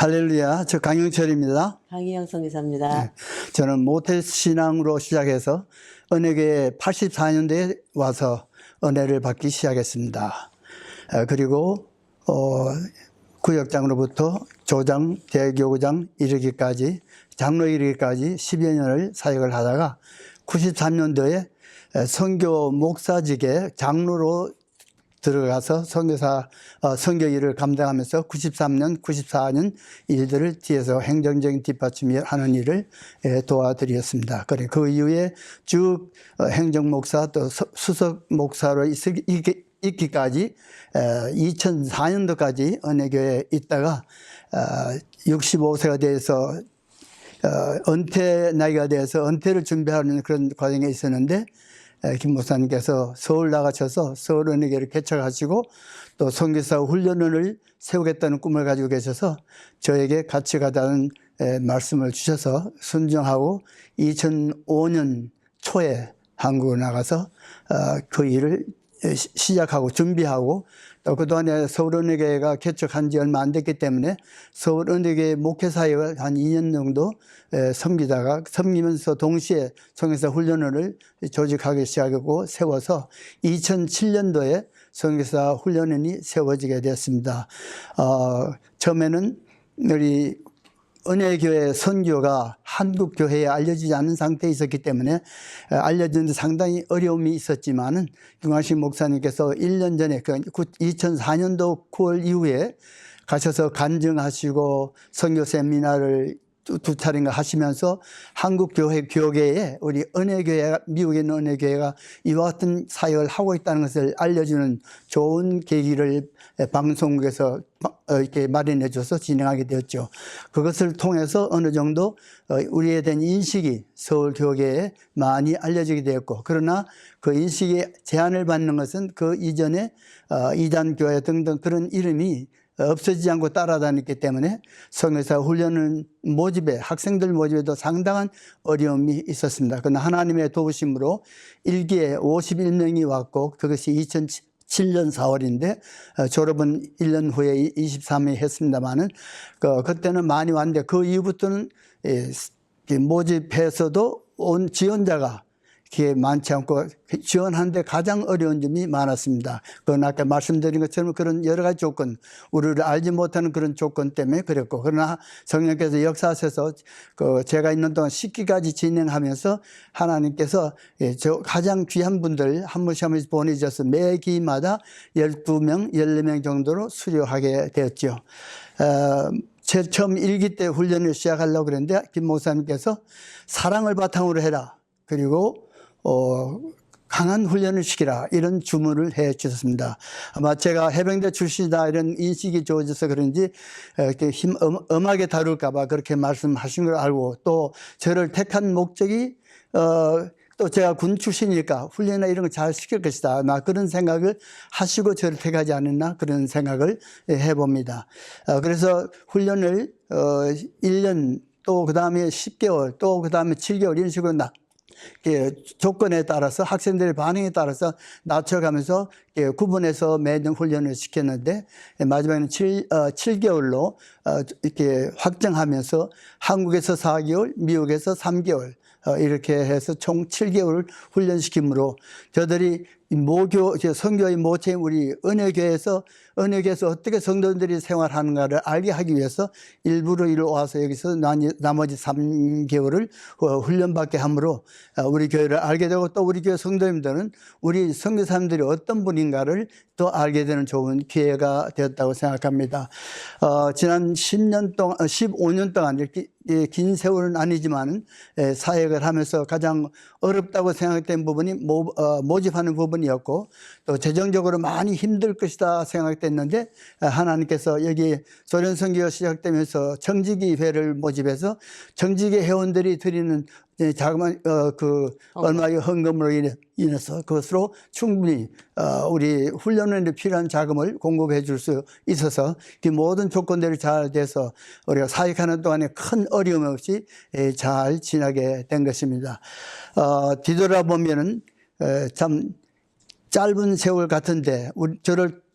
할렐루야. 저 강영철입니다. 강희영 선교사입니다. 네. 저는 모태신앙으로 시작해서 은혜교회 84년도에 와서 은혜를 받기 시작했습니다. 그리고 구역장으로부터 조장, 대교구장 이르기까지 장로 이르기까지 10여 년을 사역을 하다가 93년도에 선교 목사직에 장로로 들어가서 선교 일을 감당하면서 93년, 94년 일들을 뒤에서 행정적인 뒷받침이 하는 일을 도와드렸습니다. 그래 그 이후에 쭉 행정목사 또 수석 목사로 있기까지 2004년도까지 은혜교회에 있다가 65세가 돼서 은퇴 나이가 돼서 은퇴를 준비하는 그런 과정에 있었는데 김 목사님께서 서울 나가셔서 서울 은혜교회를 개척하시고 또 선교사 훈련원을 세우겠다는 꿈을 가지고 계셔서 저에게 같이 가자는 말씀을 주셔서 순종하고 2005년 초에 한국에 나가서 그 일을 시작하고 준비하고 또 그동안에 서울은혜교회가 개척한 지 얼마 안 됐기 때문에 서울은혜교회 목회사역을 한 2년 정도 섬기면서 동시에 선교사 훈련원을 조직하기 시작하고 세워서 2007년도에 선교사 훈련원이 세워지게 되었습니다. 처음에는 우리 은혜교회 선교가 한국 교회에 알려지지 않은 상태에 있었기 때문에 알려지는데 상당히 어려움이 있었지만은 김광식 목사님께서 1년 전에 2004년도 9월 이후에 가셔서 간증하시고 선교 세미나를 두 차례인가 하시면서 한국 교회에 우리 은혜교회, 미국에 있는 은혜교회가 이와 같은 사역을 하고 있다는 것을 알려주는 좋은 계기를 방송국에서 이렇게 마련해 줘서 진행하게 되었죠. 그것을 통해서 어느 정도 우리에 대한 인식이 서울교회에 많이 알려지게 되었고, 그러나 그 인식에 제한을 받는 것은 그 이전에 이단교회 등등 그런 이름이 없어지지 않고 따라다녔기 때문에 선교사 훈련은 모집에 학생들 모집에도 상당한 어려움이 있었습니다. 그러나 하나님의 도우심으로 1기에 51명이 왔고 그것이 2007년 4월인데 졸업은 1년 후에 23명이 했습니다만은 그때는 많이 왔는데 그 이후부터는 모집해서도 온 지원자가 그게 많지 않고 지원하는데 가장 어려운 점이 많았습니다. 그건 아까 말씀드린 것처럼 그런 여러 가지 조건, 우리를 알지 못하는 그런 조건 때문에 그랬고, 그러나 성령께서 역사하셔서 제가 있는 동안 10기까지 진행하면서 하나님께서 가장 귀한 분들 한 분씩 한 분씩 보내주셔서 매 기마다 12명, 14명 정도로 수료하게 되었죠. 처음 1기 때 훈련을 시작하려고 그랬는데 김 목사님께서 사랑을 바탕으로 해라. 그리고 강한 훈련을 시키라 이런 주문을 해 주셨습니다. 아마 제가 해병대 출신이다 이런 인식이 좋아져서 그런지 이렇게 엄하게 다룰까 봐 그렇게 말씀하신 걸 알고 또 저를 택한 목적이 또 제가 군 출신이니까 훈련이나 이런 걸 잘 시킬 것이다. 아마 그런 생각을 하시고 저를 택하지 않았나 그런 생각을 해봅니다. 그래서 훈련을 1년 또 그 다음에 10개월 또 그 다음에 7개월 이런 식으로 조건에 따라서 학생들의 반응에 따라서 낮춰가면서 구분해서 매년 훈련을 시켰는데 마지막에는 7개월로 이렇게 확정하면서 한국에서 4개월, 미국에서 3개월 이렇게 해서 총 7개월 훈련시킴으로 저들이 선교의 모체인 우리 은혜교회에서 어떻게 성도들이 생활하는가를 알게 하기 위해서 일부러 이리 와서 여기서 나머지 3개월을 훈련받게 함으로 우리 교회를 알게 되고 또 우리 교회 성도님들은 우리 선교사님들이 어떤 분인가를 또 알게 되는 좋은 기회가 되었다고 생각합니다. 지난 15년 동안 이렇게 긴 세월은 아니지만 사역을 하면서 가장 어렵다고 생각된 부분이 모집하는 부분이었고 또 재정적으로 많이 힘들 것이다 생각됐는데 하나님께서 여기 소련 선교가 시작되면서 정직이 회를 모집해서 정직의 회원들이 드리는 자그마한 얼마의 헌금으로 인해서 그것으로 충분히 우리 훈련에 필요한 자금을 공급해 줄 수 있어서 그 모든 조건들이 잘 돼서 우리가 사역하는 동안에 큰 어려움 없이 잘 지나게 된 것입니다. 뒤돌아보면은 참 짧은 세월 같은데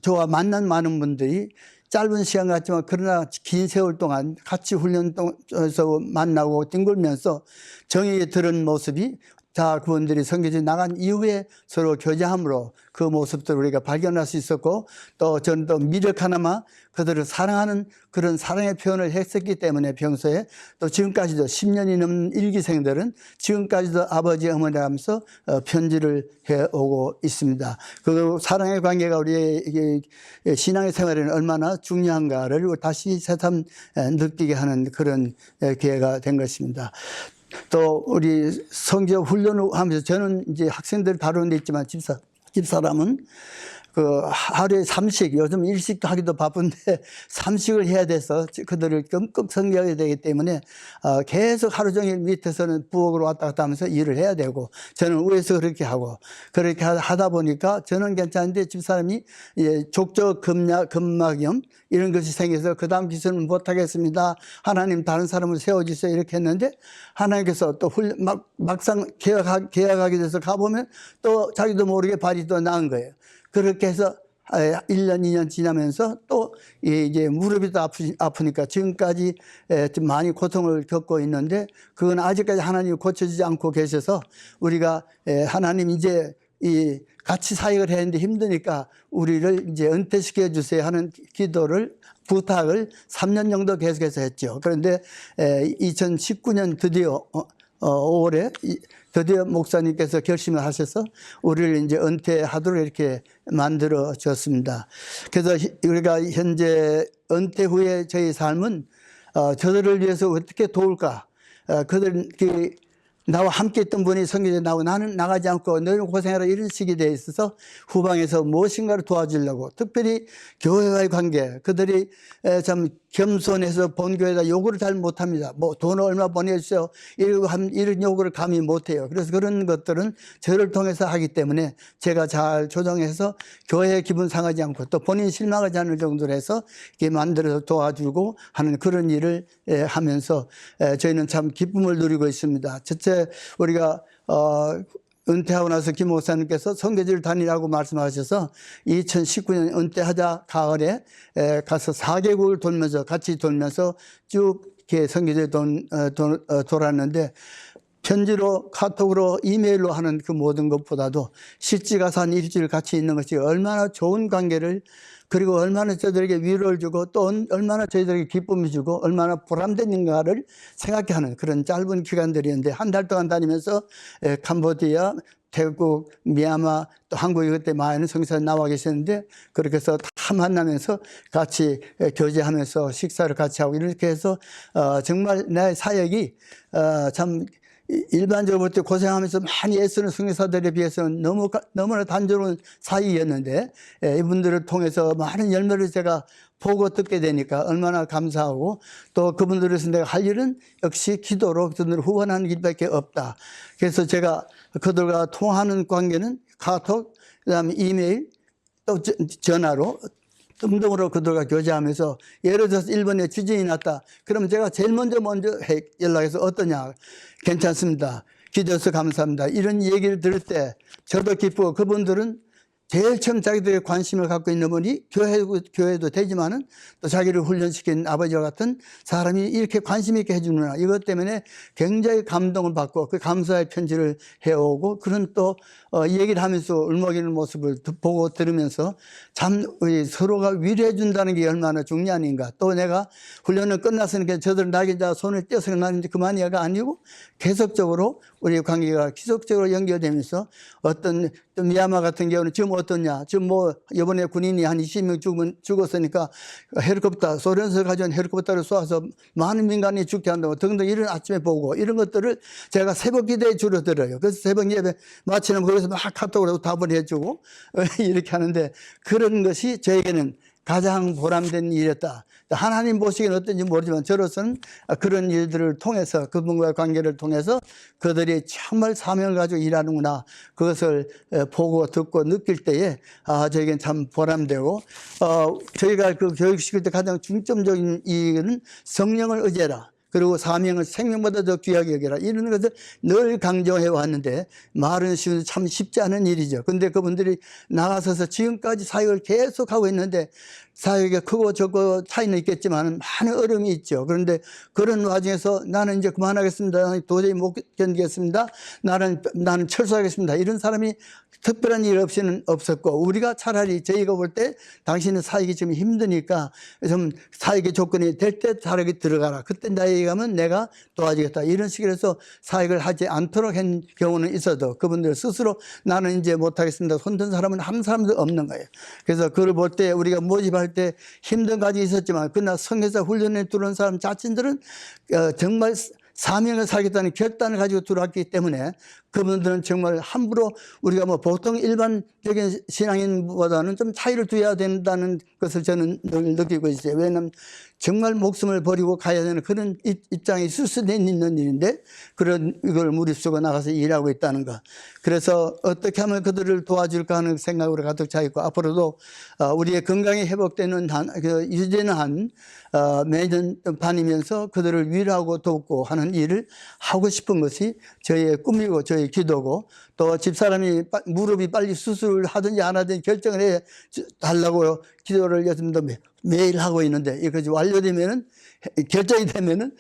저와 만난 많은 분들이 짧은 시간 같지만 그러나 긴 세월 동안 같이 훈련에서 만나고 뒹굴면서 정의에 들은 모습이 다 그분들이 선교지 나간 이후에 서로 교제함으로 그 모습들을 우리가 발견할 수 있었고, 또 저는 또 미력 하나마 그들을 사랑하는 그런 사랑의 표현을 했었기 때문에 평소에 또 지금까지도 10년이 넘는 일기생들은 지금까지도 아버지 어머니 하면서 편지를 해오고 있습니다. 그 사랑의 관계가 우리의 신앙의 생활에는 얼마나 중요한가를 다시 새삼 느끼게 하는 그런 기회가 된 것입니다. 또 우리 성교 훈련을 하면서 저는 이제 학생들 다루는 데 있지만 집사람은 그 하루에 3식, 요즘 일식도 하기도 바쁜데 3식을 해야 돼서 그들을 끔끔 섬겨야 되기 때문에 계속 하루 종일 밑에서는 부엌으로 왔다 갔다 하면서 일을 해야 되고, 저는 위에서 그렇게 하고, 그렇게 하다 보니까 저는 괜찮은데 집사람이 족저 근막염 이런 것이 생겨서 그 다음 기술은 못하겠습니다. 하나님 다른 사람을 세워주세요. 이렇게 했는데 하나님께서 또 막상 계약하게 돼서 가보면 또 자기도 모르게 발이 또 나은 거예요. 그렇게 해서 1년, 2년 지나면서 또 이제 무릎이 또 아프니까 지금까지 좀 많이 고통을 겪고 있는데, 그건 아직까지 하나님이 고쳐지지 않고 계셔서 우리가 하나님 이제 이 같이 사역을 했는데 힘드니까 우리를 이제 은퇴시켜 주세요 하는 부탁을 3년 정도 계속해서 했죠. 그런데 2019년 드디어 5월에 드디어 목사님께서 결심을 하셔서 우리를 이제 은퇴하도록 이렇게 만들어 줬습니다. 그래서 우리가 현재 은퇴 후에 저희 삶은 저들을 위해서 어떻게 도울까? 그들 나와 함께 했던 분이 선교지에 나오고 나는 나가지 않고 너희는 고생하라 이런 식이 돼 있어서 후방에서 무엇인가를 도와주려고, 특별히 교회와의 관계, 그들이 참 겸손해서 본교회에다 요구를 잘 못합니다. 뭐 돈을 얼마 보내주세요 이런 요구를 감히 못해요. 그래서 그런 것들은 저를 통해서 하기 때문에 제가 잘 조정해서 교회의 기분 상하지 않고 또 본인 실망하지 않을 정도로 해서 이렇게 만들어서 도와주고 하는 그런 일을 하면서 저희는 참 기쁨을 누리고 있습니다. 첫째, 우리가 은퇴하고 나서 김 목사님께서 선교지를 다니라고 말씀하셔서 2019년 은퇴하자 가을에 가서 4개국을 돌면서 같이 돌면서 쭉 이렇게 선교지에 돌았는데, 편지로 카톡으로 이메일로 하는 그 모든 것보다도 실제 가서 한 일주일 같이 있는 것이 얼마나 좋은 관계를, 그리고 얼마나 저희들에게 위로를 주고 또 얼마나 저희들에게 기쁨을 주고 얼마나 보람된가를 생각하는 그런 짧은 기간들이었는데, 한 달 동안 다니면서 캄보디아, 태국, 미얀마, 또 한국에 그때 많은 성사에 나와 계셨는데 그렇게 해서 다 만나면서 같이 교제하면서 식사를 같이 하고 이렇게 해서 정말 내 사역이 참 일반적으로 고생하면서 많이 애쓰는 선교사들에 비해서는 너무나 단조로운 사이였는데 이분들을 통해서 많은 열매를 제가 보고 듣게 되니까 얼마나 감사하고, 또 그분들에서 내가 할 일은 역시 기도로 그들을 후원하는 일밖에 없다. 그래서 제가 그들과 통화하는 관계는 카톡, 그다음에 이메일, 또 전화로 등등으로 그들과 교제하면서, 예를 들어서 일본에 지진이 났다. 그러면 제가 제일 먼저 연락해서 어떠냐, 괜찮습니다, 기도해서 감사합니다, 이런 얘기를 들을 때 저도 기쁘고, 그분들은 제일 처음 자기들의 관심을 갖고 있는 분이 교회도 되지만은 또 자기를 훈련시킨 아버지와 같은 사람이 이렇게 관심 있게 해주는구나, 이것 때문에 굉장히 감동을 받고 그 감사의 편지를 해오고, 그런 또 얘기를 하면서 울먹이는 모습을 보고 들으면서 참 서로가 위로해 준다는 게 얼마나 중요한가. 또 내가 훈련을 끝났으니까 저들 나에게 손을 떼어서 그만이가 아니고 계속적으로 우리의 관계가 지속적으로 연결되면서, 어떤 미얀마 같은 경우는 지금 어떠냐, 지금 뭐 이번에 군인이 한 20명 죽었으니까 헬리콥터, 소련에서 가져온 헬리콥터를 쏘아서 많은 민간인이 죽게 한다고 등등 이런 아침에 보고, 이런 것들을 제가 새벽 기도에 주로 들어요. 그래서 새벽 예배 마치면 거기서 막 카톡으로 답을 해주고 이렇게 하는데, 그런 것이 저에게는 가장 보람된 일이었다. 하나님 보시기엔 어떤지 모르지만 저로서는 그런 일들을 통해서, 그분과의 관계를 통해서 그들이 정말 사명을 가지고 일하는구나, 그것을 보고 듣고 느낄 때에 저에겐 참 보람되고, 저희가 그 교육시킬 때 가장 중점적인 이유는 성령을 의지해라. 그리고 사명을 생명보다 더 귀하게 여겨라. 이런 것을 늘 강조해 왔는데 말은 쉬운데 참 쉽지 않은 일이죠. 근데 그분들이 나가서서 지금까지 사역을 계속 하고 있는데 사역에 크고 적고 차이는 있겠지만 많은 어려움이 있죠. 그런데 그런 와중에서 나는 이제 그만하겠습니다. 도저히 못 견디겠습니다. 나는 철수하겠습니다. 이런 사람이 특별한 일 없이는 없었고, 우리가 차라리 저희가 볼 때 당신은 사역이 좀 힘드니까 좀 사역의 조건이 될 때 사역에 들어가라. 그때 나에게 가면 내가 도와주겠다. 이런 식으로 해서 사역을 하지 않도록 한 경우는 있어도 그분들 스스로 나는 이제 못하겠습니다. 손든 사람은 한 사람도 없는 거예요. 그래서 그걸 볼 때 우리가 모집할 때 힘든 가지 있었지만 그러나 성회사 훈련에 들어온 사람 자신들은 정말 사명을 살겠다는 결단을 가지고 들어왔기 때문에 그분들은 정말 함부로 우리가 뭐 보통 일반적인 신앙인보다는 좀 차이를 두어야 된다는 것을 저는 늘 느끼고 있어요. 왜냐하면 정말 목숨을 버리고 가야 되는 그런 입장이 있을 수도 있는 일인데 그런 이걸 무릅쓰고 나가서 일하고 있다는 것. 그래서 어떻게 하면 그들을 도와줄까 하는 생각으로 가득 차 있고 앞으로도 우리의 건강이 회복되는 유지는 한 매년 반이면서 그들을 위로하고 돕고 하는 일을 하고 싶은 것이 저희의 꿈이고 저희의 기도고 또 집사람이 무릎이 빨리 수술을 하든지 안 하든지 결정을 해 달라고 기도를 요즘도 매일 하고 있는데 이것이 완료되면은 결정이 되면은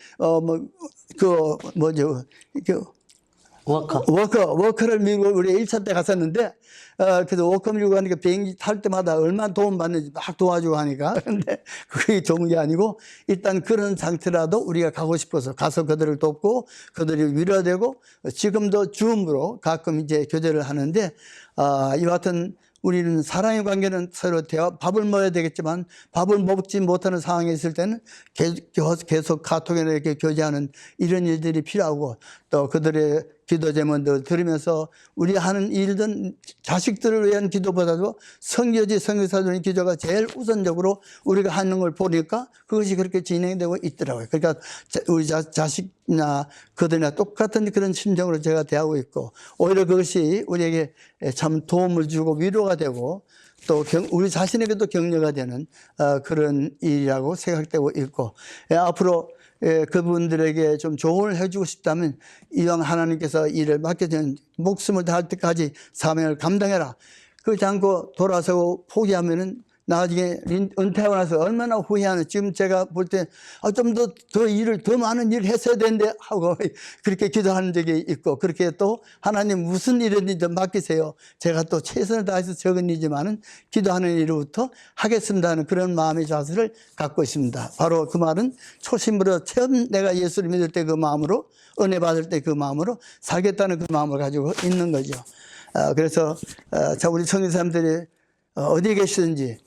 워커를 밀고 우리 1차 때 갔었는데, 그래서 워커 밀고 가니까 비행기 탈 때마다 얼마나 도움받는지 막 도와주고 하니까. 근데 그게 좋은 게 아니고, 일단 그런 상태라도 우리가 가고 싶어서 가서 그들을 돕고, 그들이 위로되고, 지금도 줌으로 가끔 이제 교제를 하는데, 이와 같은 우리는 사랑의 관계는 서로 밥을 먹어야 되겠지만 밥을 먹지 못하는 상황에 있을 때는 계속 카톡이나 이렇게 교제하는 이런 일들이 필요하고 또 그들의 기도 제문들 들으면서 우리 하는 일든 자식들을 위한 기도보다도 선교지 선교사들의 기도가 제일 우선적으로 우리가 하는 걸 보니까 그것이 그렇게 진행되고 있더라고요. 그러니까 우리 자식이나 그들이나 똑같은 그런 심정으로 제가 대하고 있고 오히려 그것이 우리에게 참 도움을 주고 위로가 되고 또 우리 자신에게도 격려가 되는 그런 일이라고 생각되고 있고 앞으로 그분들에게 좀 조언을 해주고 싶다면 이왕 하나님께서 일을 맡겨준 목숨을 다할 때까지 사명을 감당해라. 그렇지 않고 돌아서고 포기하면은 나중에 은퇴하고 나서 얼마나 후회하는. 지금 제가 볼 때 좀 더 일을 더 많은 일을 했어야 되는데 하고 그렇게 기도하는 적이 있고 그렇게 또 하나님 무슨 일이든지 좀 맡기세요. 제가 또 최선을 다해서 적은 일이지만은 기도하는 일부터 하겠습니다 하는 그런 마음의 자세를 갖고 있습니다. 바로 그 말은 초심으로 처음 내가 예수를 믿을 때 그 마음으로 은혜 받을 때 그 마음으로 살겠다는 그 마음을 가지고 있는 거죠. 그래서 우리 성교사님들이 어디에 계시든지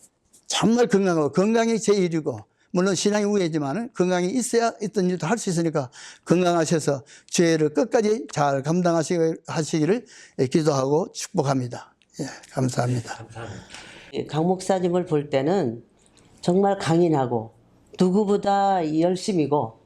정말 건강하고 건강이 제일이고 물론 신앙이 우회지만 건강이 있어야 있던 일도 할 수 있으니까 건강하셔서 죄를 끝까지 잘 감당하시기를 기도하고 축복합니다. 예, 감사합니다. 감사합니다. 강 목사님을 볼 때는 정말 강인하고 누구보다 열심이고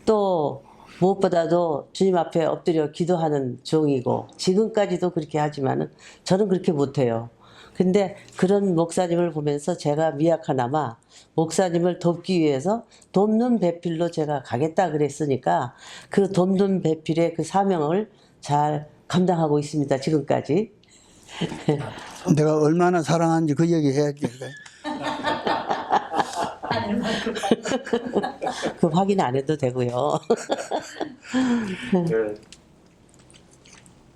또 무엇보다도 주님 앞에 엎드려 기도하는 종이고 지금까지도 그렇게 하지만은 저는 그렇게 못해요. 근데 그런 목사님을 보면서 제가 미약하나마 목사님을 돕기 위해서 돕는 배필로 제가 가겠다 그랬으니까 그 돕는 배필의 그 사명을 잘 감당하고 있습니다. 지금까지. 내가 얼마나 사랑하는지 그 얘기 해야지. 그 확인 안 해도 되고요.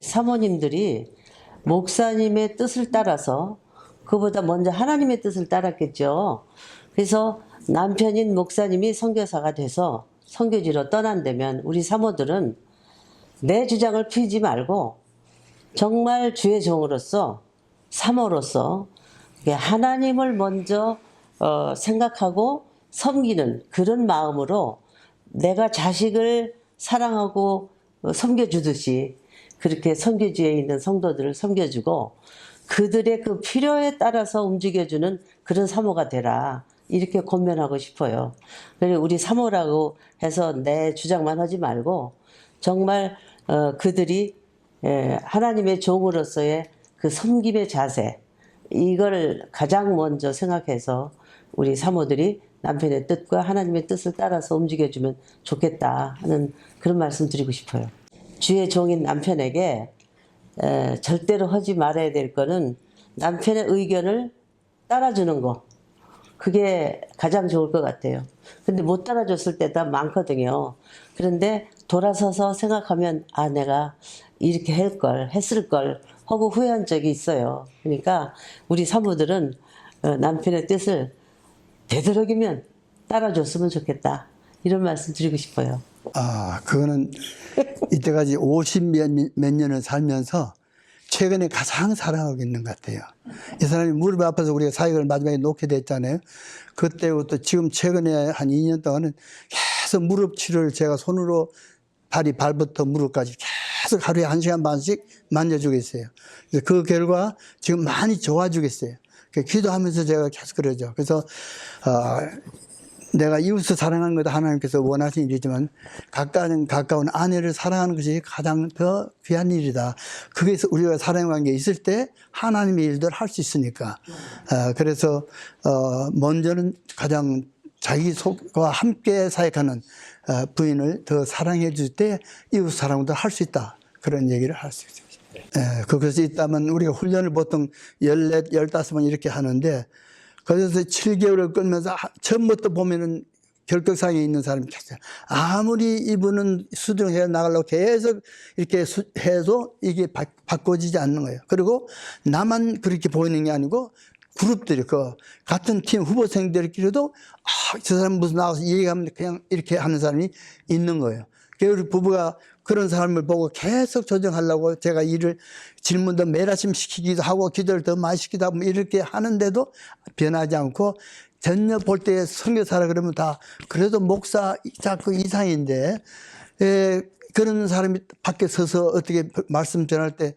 사모님들이 목사님의 뜻을 따라서 그보다 먼저 하나님의 뜻을 따랐겠죠. 그래서 남편인 목사님이 선교사가 돼서 선교지로 떠난다면 우리 사모들은 내 주장을 피우지 말고 정말 주의 종으로서 사모로서 하나님을 먼저 생각하고 섬기는 그런 마음으로 내가 자식을 사랑하고 섬겨주듯이 그렇게 선교지에 있는 성도들을 섬겨주고 그들의 그 필요에 따라서 움직여주는 그런 사모가 되라. 이렇게 권면하고 싶어요. 그리고 우리 사모라고 해서 내 주장만 하지 말고 정말 그들이 하나님의 종으로서의 그 섬김의 자세 이걸 가장 먼저 생각해서 우리 사모들이 남편의 뜻과 하나님의 뜻을 따라서 움직여주면 좋겠다 하는 그런 말씀 드리고 싶어요. 주의 종인 남편에게 절대로 하지 말아야 될 거는 남편의 의견을 따라주는 거. 그게 가장 좋을 것 같아요. 근데 못 따라줬을 때도 많거든요. 그런데 돌아서서 생각하면 아 내가 이렇게 했을 걸 하고 후회한 적이 있어요. 그러니까 우리 사모들은 남편의 뜻을 되도록이면 따라줬으면 좋겠다. 이런 말씀 드리고 싶어요. 아, 그거는 이때까지 50 몇 년을 살면서 최근에 가장 사랑하고 있는 것 같아요. 이 사람이 무릎 아파서 우리가 사역을 마지막에 놓게 됐잖아요. 그때부터 지금 최근에 한 2년 동안은 계속 무릎 치료를 제가 손으로 다리, 발부터 무릎까지 계속 하루에 1시간 반씩 만져주고 있어요. 그래서 그 결과 지금 많이 좋아지고 있어요. 기도하면서 제가 계속 그러죠. 그래서 내가 이웃을 사랑하는 것도 하나님께서 원하신 일이지만 가까운 아내를 사랑하는 것이 가장 더 귀한 일이다. 거기서 우리가 사랑의 관계에 있을 때 하나님의 일들을 할 수 있으니까. 그래서 먼저는 가장 자기 속과 함께 사역하는 부인을 더 사랑해 줄 때 이웃 사랑도 할 수 있다. 그런 얘기를 할 수 있어요. 그것이 있다면 우리가 훈련을 보통 14, 15번 이렇게 하는데 그래서 7개월을 끌면서 처음부터 보면은 결격상에 있는 사람이 계세요. 아무리 이분은 수정해 나가려고 계속 이렇게 해도 이게 바꿔지지 않는 거예요. 그리고 나만 그렇게 보이는 게 아니고 그룹들이 같은 팀 후보생들끼리도 저 사람 무슨 나와서 얘기하면 그냥 이렇게 하는 사람이 있는 거예요. 그래서 우리 부부가 그런 사람을 보고 계속 조정하려고 제가 질문도 매일 아침 시키기도 하고 기도를 더 많이 시키다 보면 이렇게 하는데도 변하지 않고 전혀 볼 때 선교사라 그러면 다 그래도 목사 자꾸 이상인데 그런 사람이 밖에 서서 어떻게 말씀 전할 때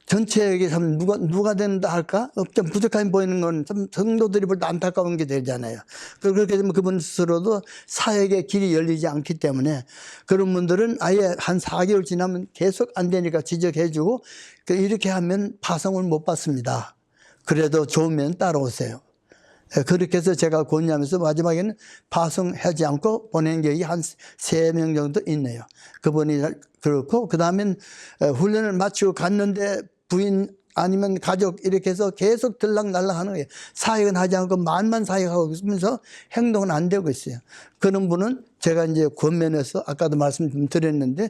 전체에게 참 누가 된다 할까? 좀 부족함이 보이는 건 좀 성도들이 볼 때 안타까운 게 되잖아요. 그렇게 되면 그분 스스로도 사역의 길이 열리지 않기 때문에 그런 분들은 아예 한 4개월 지나면 계속 안 되니까 지적해주고 이렇게 하면 파송을 못 받습니다. 그래도 좋으면 따라오세요. 그렇게 해서 제가 권유하면서 마지막에는 파송하지 않고 보낸 격이 한 3명 정도 있네요. 그분이 그렇고, 그 다음엔 훈련을 마치고 갔는데 부인 아니면 가족 이렇게 해서 계속 들락날락 하는 거예요. 사역은 하지 않고 말만 사역하고 있으면서 행동은 안 되고 있어요. 그런 분은 제가 이제 권면해서 아까도 말씀 좀 드렸는데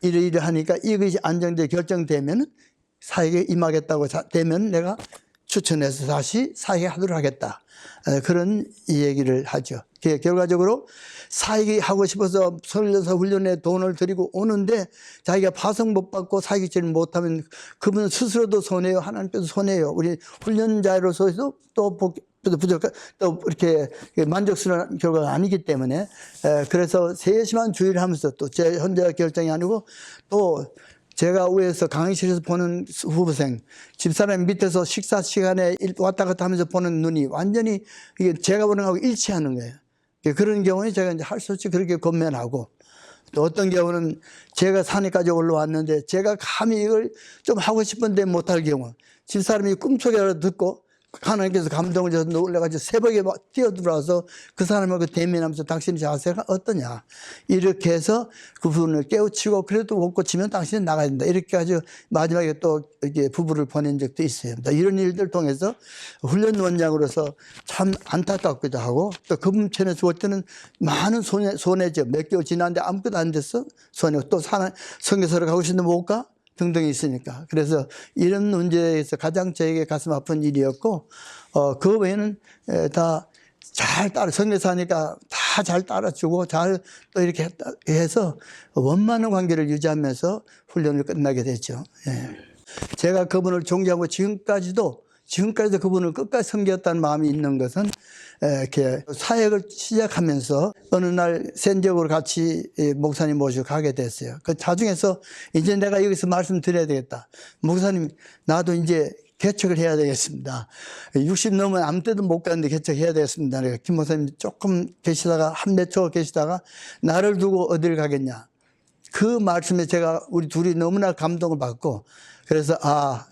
이래 하니까 이것이 안정되게 결정되면 사역에 임하겠다고 되면 내가 추천해서 다시 사역에 하도록 하겠다. 그런 얘기를 하죠. 결과적으로 사역이 하고 싶어서 설교사 훈련에 돈을 들이고 오는데 자기가 파송 못 받고 사역지를 못하면 그분 스스로도 손해요. 하나님께도 손해요. 우리 훈련자로서도 또 부족한 또 이렇게 만족스러운 결과가 아니기 때문에 그래서 세심한 주의를 하면서 또 제 혼자 결정이 아니고 또 제가 위에서 강의실에서 보는 후보생, 집사람 밑에서 식사 시간에 왔다 갔다 하면서 보는 눈이 완전히 이게 제가 보는 거하고 일치하는 거예요. 그런 경우에 제가 이제 할 수 없이 그렇게 권면하고 또 어떤 경우는 제가 산에까지 올라왔는데 제가 감히 이걸 좀 하고 싶은데 못할 경우 집사람이 꿈속에라도 듣고 하나님께서 감동을 줘서 놀래가지고 새벽에 막 뛰어들어와서 그 사람하고 대면하면서 당신의 자세가 어떠냐 이렇게 해서 그 부분을 깨우치고 그래도 못 고치면 당신은 나가야 된다 이렇게 해가지고 마지막에 또 이렇게 부부를 보낸 적도 있어요. 이런 일들 통해서 훈련 원장으로서 참 안타깝기도 하고 또 그분 편에 주을 때는 많은 손해죠. 몇 개월 지났는데 아무것도 안 됐어 손해. 또 선교사를 가고 싶은데 못 가? 등등이 있으니까. 그래서 이런 문제에서 가장 저에게 가슴 아픈 일이었고, 그 외에는 다 잘 선교사니까 다 잘 따라주고 잘 또 이렇게 해서 원만한 관계를 유지하면서 훈련을 끝나게 됐죠. 예. 제가 그분을 존경하고 지금까지도 그분을 끝까지 섬겼다는 마음이 있는 것은 이렇게 사역을 시작하면서 어느 날 센지역으로 같이 목사님 모시고 가게 됐어요. 그 자중해서 이제 내가 여기서 말씀드려야 되겠다. 목사님 나도 이제 개척을 해야 되겠습니다. 60 넘으면 아무 때도 못 가는데 개척해야 되겠습니다. 김 목사님 조금 계시다가 한 몇 초 계시다가 나를 두고 어딜 가겠냐. 그 말씀에 제가 우리 둘이 너무나 감동을 받고 그래서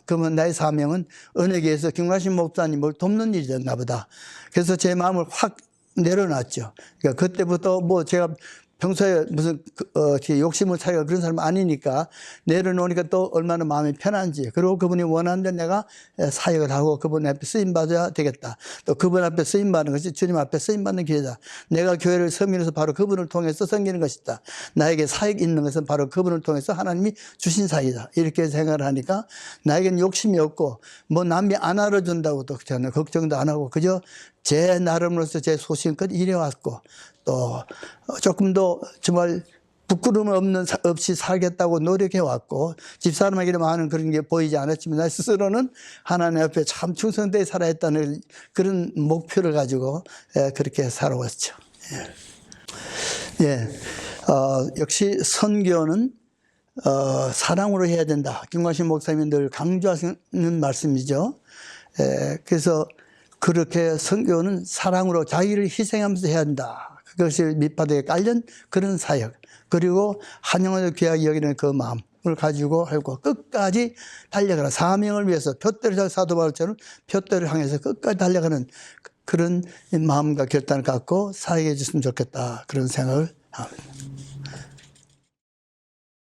그러면 나의 사명은 은혜교에서 김관신 목사님을 돕는 일이었나 보다. 그래서 제 마음을 확 내려놨죠. 그러니까 그때부터 뭐 제가 평소에 무슨 이렇게 욕심을 차리고 그런 사람 아니니까 내려놓으니까 또 얼마나 마음이 편한지. 그리고 그분이 원하는데 내가 사역을 하고 그분 앞에 쓰임받아야 되겠다. 또 그분 앞에 쓰임받는 것이 주님 앞에 쓰임받는 기회다. 내가 교회를 섬기면서 바로 그분을 통해서 섬기는 것이다. 나에게 사역이 있는 것은 바로 그분을 통해서 하나님이 주신 사역이다. 이렇게 생각을 하니까 나에겐 욕심이 없고 뭐 남이 안 알아준다고도 저는 걱정도 안 하고 그저 제 나름으로서 제 소신껏 일해왔고 또 조금 더 정말 부끄러움 없이 살겠다고 노력해왔고 집사람에게는 많은 그런 게 보이지 않았지만 나 스스로는 하나님 앞에 참 충성되게 살아야 했다는 그런 목표를 가지고 그렇게 살아왔죠. 예. 역시 선교는 사랑으로 해야 된다. 김광신 목사님이 늘 강조하시는 말씀이죠. 그래서 그렇게 선교는 사랑으로 자기를 희생하면서 해야 한다. 그것이 밑바닥에 깔린 그런 사역. 그리고 한영원을 귀하게 여기는 그 마음을 가지고 하고 끝까지 달려가라. 사명을 위해서 표대를 사도 바울처럼 표대를 향해서 끝까지 달려가는 그런 마음과 결단을 갖고 사역해 줬으면 좋겠다. 그런 생각을 합니다.